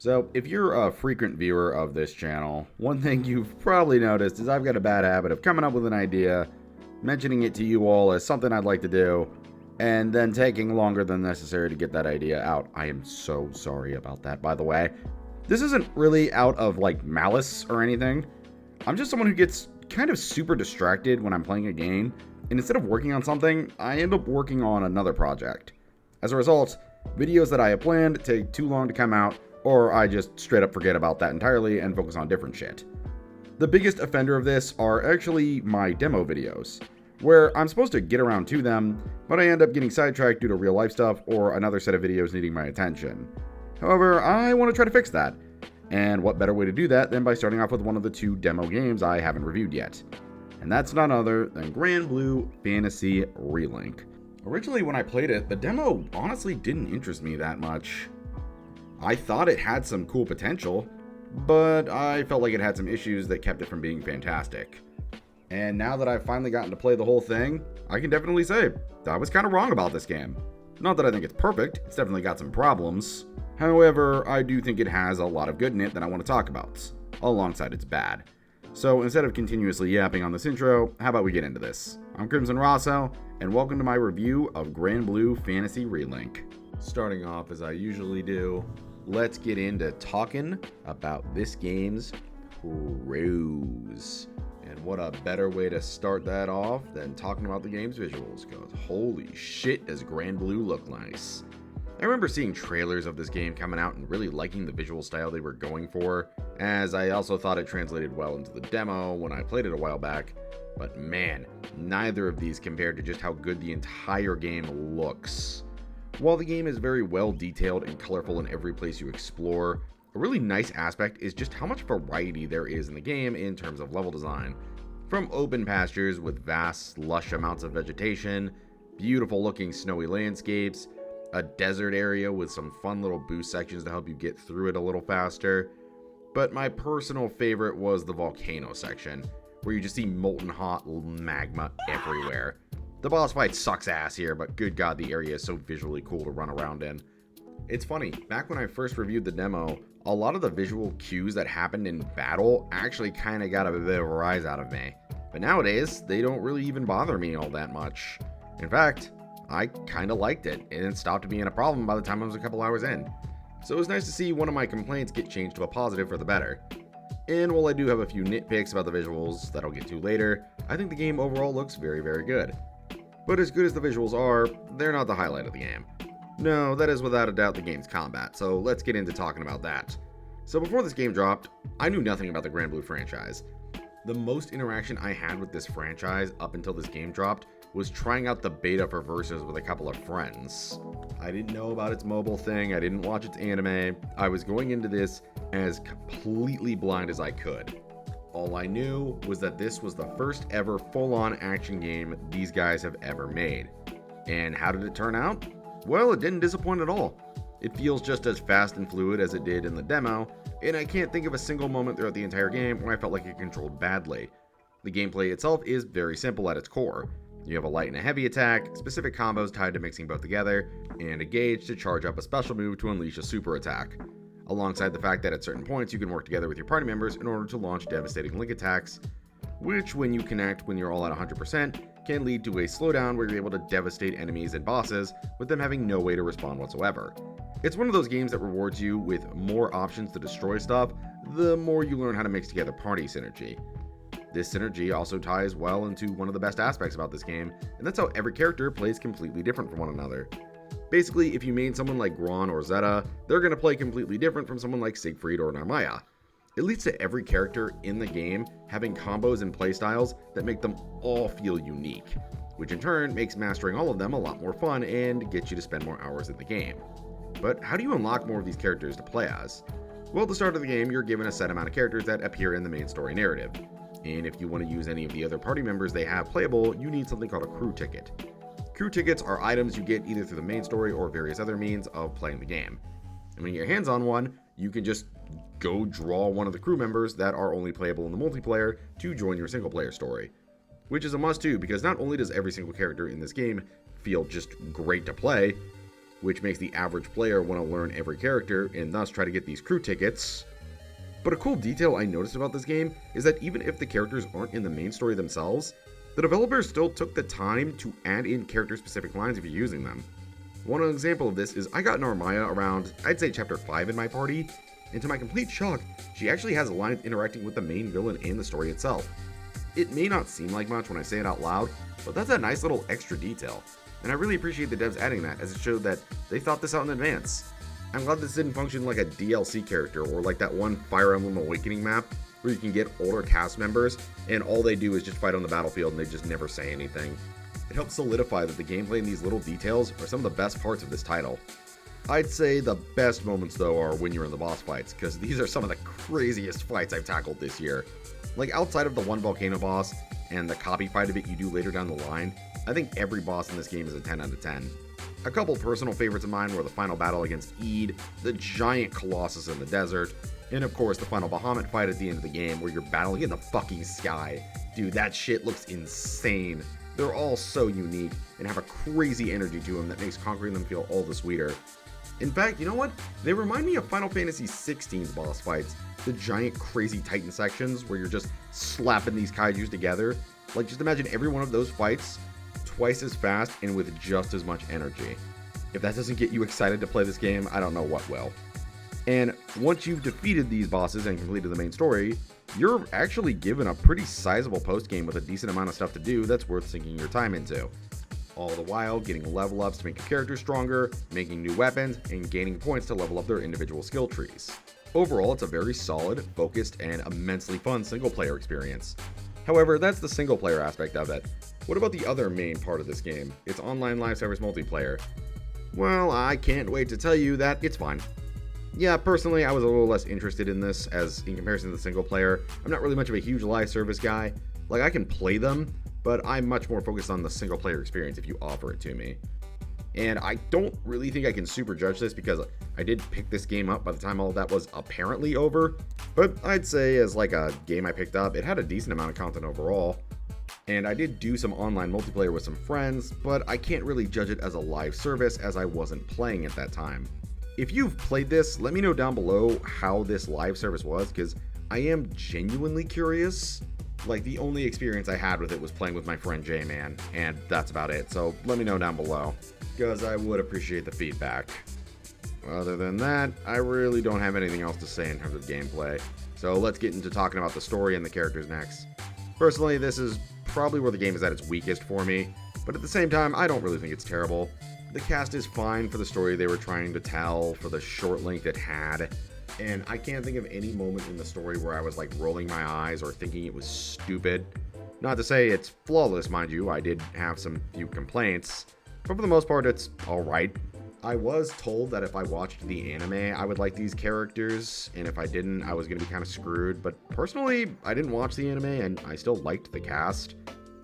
So, if you're a frequent viewer of this channel, one thing you've probably noticed is I've got a bad habit of coming up with an idea, mentioning it to you all as something I'd like to do, and then taking longer than necessary to get that idea out. I am so sorry about that, by the way. This isn't really out of malice or anything. I'm just someone who gets kind of super distracted when I'm playing a game, and instead of working on something, I end up working on another project. As a result, videos that I have planned take too long to come out, or I just straight up forget about that entirely and focus on different shit. The biggest offender of this are actually my demo videos, where I'm supposed to get around to them, but I end up getting sidetracked due to real life stuff or another set of videos needing my attention. However, I want to try to fix that, and what better way to do that than by starting off with one of the two demo games I haven't reviewed yet. And that's none other than Granblue Fantasy Relink. Originally when I played it, the demo honestly didn't interest me that much. I thought it had some cool potential, but I felt like it had some issues that kept it from being fantastic. And now that I've finally gotten to play the whole thing, I can definitely say I was kind of wrong about this game. Not that I think it's perfect, it's definitely got some problems. However, I do think it has a lot of good in it that I want to talk about, alongside its bad. So instead of continuously yapping on this intro, how about we get into this? I'm Crimson Rosso, and welcome to my review of Granblue Fantasy Relink. Starting off as I usually do, let's get into talking about this game's pros. And what a better way to start that off than talking about the game's visuals, because holy shit does Granblue look nice. I remember seeing trailers of this game coming out and really liking the visual style they were going for, as I also thought it translated well into the demo when I played it a while back, but man, neither of these compared to just how good the entire game looks. While the game is very well detailed and colorful in every place you explore, a really nice aspect is just how much variety there is in the game in terms of level design. From open pastures with vast, lush amounts of vegetation, beautiful looking snowy landscapes, a desert area with some fun little boost sections to help you get through it a little faster. But my personal favorite was the volcano section, where you just see molten hot magma everywhere. The boss fight sucks ass here, but good god, the area is so visually cool to run around in. It's funny, back when I first reviewed the demo, a lot of the visual cues that happened in battle actually kind of got a bit of a rise out of me. But nowadays, they don't really even bother me all that much. In fact, I kind of liked it, and it stopped being a problem by the time I was a couple hours in. So it was nice to see one of my complaints get changed to a positive for the better. And while I do have a few nitpicks about the visuals that I'll get to later, I think the game overall looks very, very good. But as good as the visuals are, they're not the highlight of the game. No, that is without a doubt the game's combat, so let's get into talking about that. So before this game dropped, I knew nothing about the Granblue franchise. The most interaction I had with this franchise up until this game dropped was trying out the beta for Versus with a couple of friends. I didn't know about its mobile thing, I didn't watch its anime, I was going into this as completely blind as I could. All I knew was that this was the first ever full-on action game these guys have ever made. And how did it turn out? Well, it didn't disappoint at all. It feels just as fast and fluid as it did in the demo, and I can't think of a single moment throughout the entire game where I felt like it controlled badly. The gameplay itself is very simple at its core. You have a light and a heavy attack, specific combos tied to mixing both together, and a gauge to charge up a special move to unleash a super attack. Alongside the fact that at certain points you can work together with your party members in order to launch devastating link attacks, which when you connect when you're all at 100%, can lead to a slowdown where you're able to devastate enemies and bosses with them having no way to respond whatsoever. It's one of those games that rewards you with more options to destroy stuff the more you learn how to mix together party synergy. This synergy also ties well into one of the best aspects about this game, and that's how every character plays completely different from one another. Basically, if you main someone like Gron or Zeta, they're going to play completely different from someone like Siegfried or Narmaya. It leads to every character in the game having combos and playstyles that make them all feel unique, which in turn makes mastering all of them a lot more fun and gets you to spend more hours in the game. But how do you unlock more of these characters to play as? Well, at the start of the game, you're given a set amount of characters that appear in the main story narrative. And if you want to use any of the other party members they have playable, you need something called a crew ticket. Crew tickets are items you get either through the main story or various other means of playing the game. And when you get your hands on one, you can just go draw one of the crew members that are only playable in the multiplayer to join your single player story. Which is a must too, because not only does every single character in this game feel just great to play, which makes the average player want to learn every character and thus try to get these crew tickets. But a cool detail I noticed about this game is that even if the characters aren't in the main story themselves, the developers still took the time to add in character-specific lines if you're using them. One example of this is I got Narmaya around, I'd say chapter 5 in my party, and to my complete shock, she actually has a line interacting with the main villain and the story itself. It may not seem like much when I say it out loud, but that's a nice little extra detail, and I really appreciate the devs adding that, as it showed that they thought this out in advance. I'm glad this didn't function like a DLC character or like that one Fire Emblem Awakening map where you can get older cast members and all they do is just fight on the battlefield and they just never say anything. It helps solidify that the gameplay and these little details are some of the best parts of this title. I'd say the best moments though are when you're in the boss fights, because these are some of the craziest fights I've tackled this year. Like outside of the one volcano boss and the copy fight of it you do later down the line, I think every boss in this game is a 10 out of 10. A couple personal favorites of mine were the final battle against Eid, the giant colossus in the desert, and of course the final Bahamut fight at the end of the game where you're battling in the fucking sky. Dude, that shit looks insane. They're all so unique and have a crazy energy to them that makes conquering them feel all the sweeter. In fact, you know what? They remind me of Final Fantasy XVI's boss fights, the giant crazy titan sections where you're just slapping these kaijus together. Like, just imagine every one of those fights twice as fast and with just as much energy. If that doesn't get you excited to play this game, I don't know what will. And once you've defeated these bosses and completed the main story, you're actually given a pretty sizable post-game with a decent amount of stuff to do that's worth sinking your time into. All the while getting level ups to make your character stronger, making new weapons, and gaining points to level up their individual skill trees. Overall, it's a very solid, focused, and immensely fun single-player experience. However, that's the single-player aspect of it. What about the other main part of this game? It's online live service multiplayer. Well, I can't wait to tell you that it's fine. Yeah, personally, I was a little less interested in this, as in comparison to the single player, I'm not really much of a huge live service guy. Like, I can play them, but I'm much more focused on the single player experience if you offer it to me. And I don't really think I can super judge this because I did pick this game up by the time all of that was apparently over, but I'd say as like a game I picked up, it had a decent amount of content overall. And I did do some online multiplayer with some friends, but I can't really judge it as a live service as I wasn't playing at that time. If you've played this, let me know down below how this live service was, because I am genuinely curious. Like, the only experience I had with it was playing with my friend J-Man, and that's about it, so let me know down below, because I would appreciate the feedback. Other than that, I really don't have anything else to say in terms of gameplay, so let's get into talking about the story and the characters next. Personally, this is probably where the game is at its weakest for me, but at the same time, I don't really think it's terrible. The cast is fine for the story they were trying to tell, for the short length it had, and I can't think of any moment in the story where I was like rolling my eyes or thinking it was stupid. Not to say it's flawless, mind you, I did have some few complaints, but for the most part it's alright. I was told that if I watched the anime I would like these characters, and if I didn't I was going to be kind of screwed, but personally I didn't watch the anime and I still liked the cast.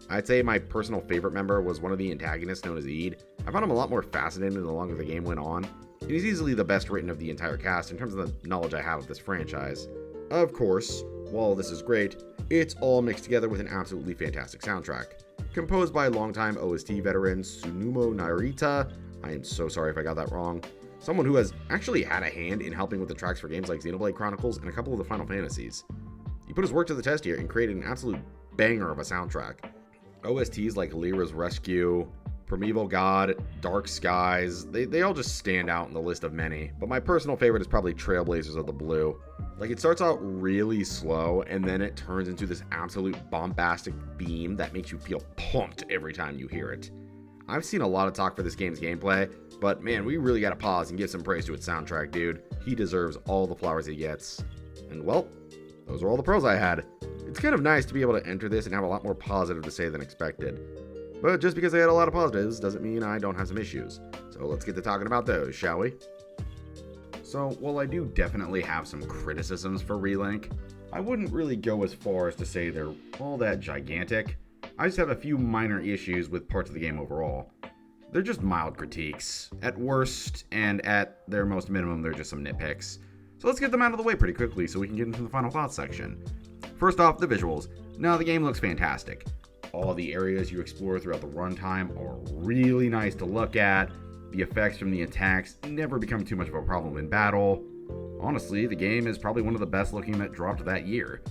I'd say my personal favorite member was one of the antagonists known as Eid. I found him a lot more fascinating the longer the game went on, and he's easily the best written of the entire cast in terms of the knowledge I have of this franchise. Of course, while this is great, it's all mixed together with an absolutely fantastic soundtrack. Composed by longtime OST veteran Tsunobu Narita, I am so sorry if I got that wrong, someone who has actually had a hand in helping with the tracks for games like Xenoblade Chronicles and a couple of the Final Fantasies. He put his work to the test here and created an absolute banger of a soundtrack. OSTs like Lyra's Rescue, Primeval God, Dark Skies, they all just stand out in the list of many, but my personal favorite is probably Trailblazers of the Blue. Like, it starts out really slow, and then it turns into this absolute bombastic beam that makes you feel pumped every time you hear it. I've seen a lot of talk for this game's gameplay, but man, we really gotta pause and give some praise to its soundtrack, dude. He deserves all the flowers he gets. And well, those are all the pros I had. It's kind of nice to be able to enter this and have a lot more positive to say than expected. But just because I had a lot of positives doesn't mean I don't have some issues. So let's get to talking about those, shall we? So while I do definitely have some criticisms for Relink, I wouldn't really go as far as to say they're all that gigantic. I just have a few minor issues with parts of the game overall. They're just mild critiques, at worst, and at their most minimum, they're just some nitpicks. So let's get them out of the way pretty quickly so we can get into the final thoughts section. First off, the visuals. Now, the game looks fantastic. All the areas you explore throughout the runtime are really nice to look at. The effects from the attacks never become too much of a problem in battle. Honestly, the game is probably one of the best looking that dropped that year.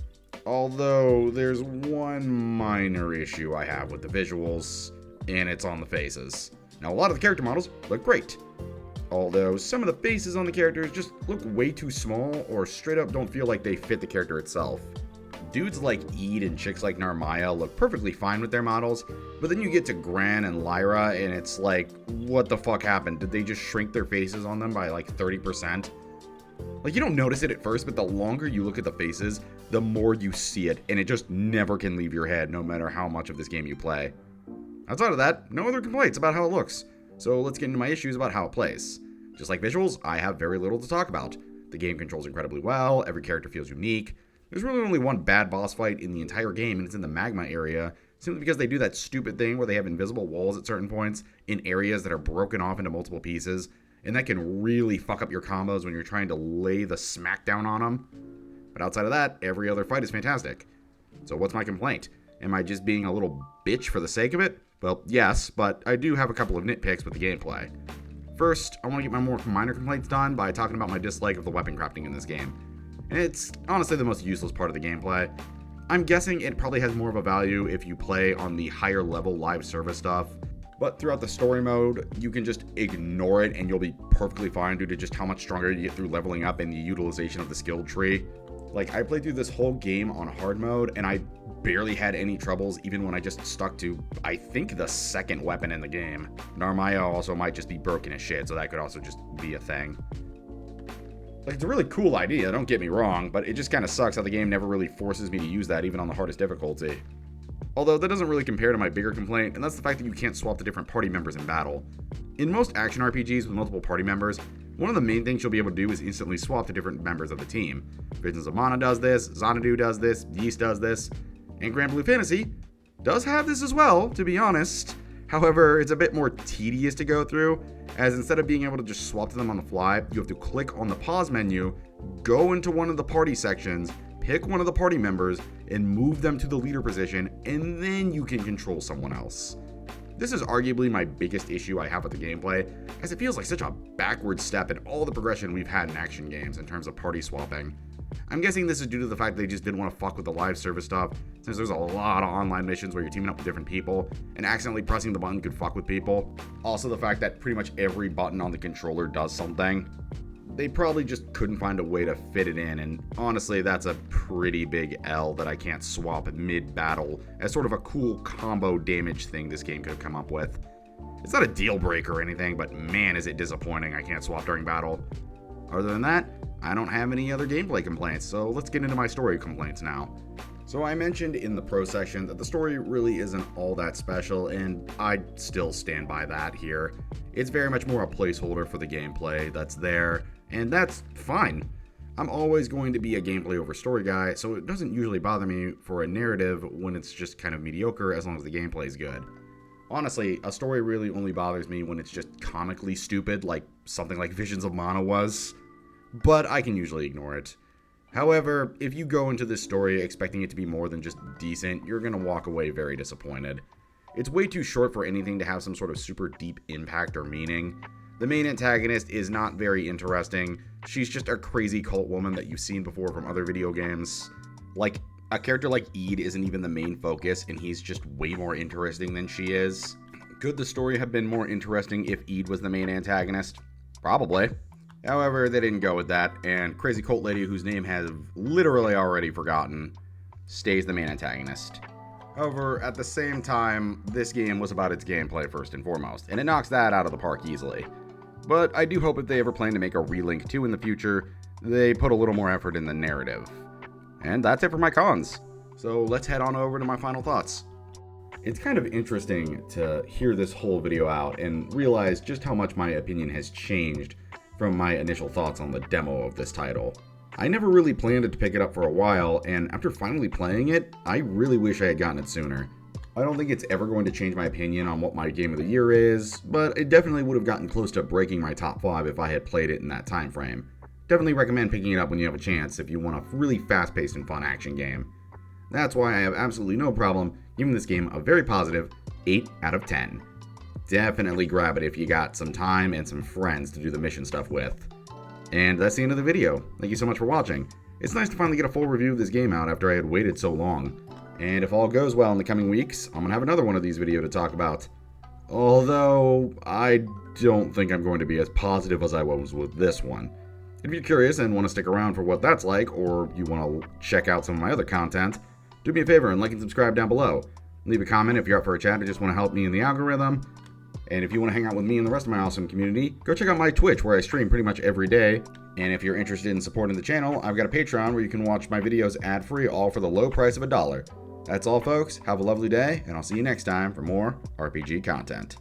Although, there's one minor issue I have with the visuals, and it's on the faces. Now, a lot of the character models look great. Although, some of the faces on the characters just look way too small, or straight up don't feel like they fit the character itself. Dudes like Eid and chicks like Narmaya look perfectly fine with their models, but then you get to Gran and Lyra, and it's like, what the fuck happened? Did they just shrink their faces on them by like 30%? Like, you don't notice it at first, but the longer you look at the faces, the more you see it, and it just never can leave your head, no matter how much of this game you play. Outside of that, no other complaints about how it looks, so let's get into my issues about how it plays. Just like visuals, I have very little to talk about. The game controls incredibly well, every character feels unique. There's really only one bad boss fight in the entire game, and it's in the magma area, simply because they do that stupid thing where they have invisible walls at certain points in areas that are broken off into multiple pieces, and that can really fuck up your combos when you're trying to lay the smackdown on them. But outside of that, every other fight is fantastic. So what's my complaint? Am I just being a little bitch for the sake of it? Well, yes, but I do have a couple of nitpicks with the gameplay. First, I want to get my more minor complaints done by talking about my dislike of the weapon crafting in this game. And it's honestly the most useless part of the gameplay. I'm guessing it probably has more of a value if you play on the higher level live service stuff, but throughout the story mode, you can just ignore it and you'll be perfectly fine due to just how much stronger you get through leveling up and the utilization of the skill tree. Like, I played through this whole game on hard mode and I barely had any troubles even when I just stuck to, I think, the second weapon in the game. Narmaya also might just be broken as shit, so that could also just be a thing. Like, it's a really cool idea, don't get me wrong, but it just kind of sucks how the game never really forces me to use that even on the hardest difficulty. Although that doesn't really compare to my bigger complaint, and that's the fact that you can't swap to different party members in battle. In most action RPGs with multiple party members, one of the main things you'll be able to do is instantly swap to different members of the team. Visions of Mana does this, Xanadu does this, Yeast does this, and granblue Fantasy does have this as well, to be honest. However, it's a bit more tedious to go through, as instead of being able to just swap to them on the fly, you have to click on the pause menu, go into one of the party sections, pick one of the party members, and move them to the leader position, and then you can control someone else. This is arguably my biggest issue I have with the gameplay, as it feels like such a backward step in all the progression we've had in action games in terms of party swapping. I'm guessing this is due to the fact they just didn't want to fuck with the live service stuff, since there's a lot of online missions where you're teaming up with different people, and accidentally pressing the button could fuck with people. Also the fact that pretty much every button on the controller does something. They probably just couldn't find a way to fit it in, and honestly that's a pretty big L that I can't swap mid-battle as sort of a cool combo damage thing this game could have come up with. It's not a deal breaker or anything, but man is it disappointing I can't swap during battle. Other than that, I don't have any other gameplay complaints, so let's get into my story complaints now. So I mentioned in the pro section that the story really isn't all that special, and I still stand by that here. It's very much more a placeholder for the gameplay that's there, and that's fine. I'm always going to be a gameplay over story guy, so it doesn't usually bother me for a narrative when it's just kind of mediocre as long as the gameplay is good. Honestly, a story really only bothers me when it's just comically stupid, like something like Visions of Mana was, but I can usually ignore it. However, if you go into this story expecting it to be more than just decent, you're going to walk away very disappointed. It's way too short for anything to have some sort of super deep impact or meaning. The main antagonist is not very interesting. She's just a crazy cult woman that you've seen before from other video games. Like, a character like Eid isn't even the main focus, and he's just way more interesting than she is. Could the story have been more interesting if Eid was the main antagonist? Probably. However, they didn't go with that, and crazy cult lady whose name has literally already forgotten stays the main antagonist. However, at the same time, this game was about its gameplay first and foremost, and it knocks that out of the park easily. But I do hope if they ever plan to make a relink 2 in the future, they put a little more effort in the narrative. And that's it for my cons. So let's head on over to my final thoughts. It's kind of interesting to hear this whole video out and realize just how much my opinion has changed from my initial thoughts on the demo of this title. I never really planned to pick it up for a while, and after finally playing it, I really wish I had gotten it sooner. I don't think it's ever going to change my opinion on what my game of the year is, but it definitely would have gotten close to breaking my top 5 if I had played it in that time frame. Definitely recommend picking it up when you have a chance if you want a really fast-paced and fun action game. That's why I have absolutely no problem giving this game a very positive 8 out of 10. definitely grab it if you got some time and some friends to do the mission stuff with. And that's the end of the video. Thank you so much for watching. It's nice to finally get a full review of this game out after I had waited so long. And if all goes well in the coming weeks, I'm going to have another one of these videos to talk about. Although, I don't think I'm going to be as positive as I was with this one. If you're curious and want to stick around for what that's like, or you want to check out some of my other content, do me a favor and like and subscribe down below. Leave a comment if you're up for a chat or just want to help me in the algorithm. And if you want to hang out with me and the rest of my awesome community, go check out my Twitch where I stream pretty much every day. And if you're interested in supporting the channel, I've got a Patreon where you can watch my videos ad-free, all for the low price of $1. That's all, folks. Have a lovely day, and I'll see you next time for more RPG content.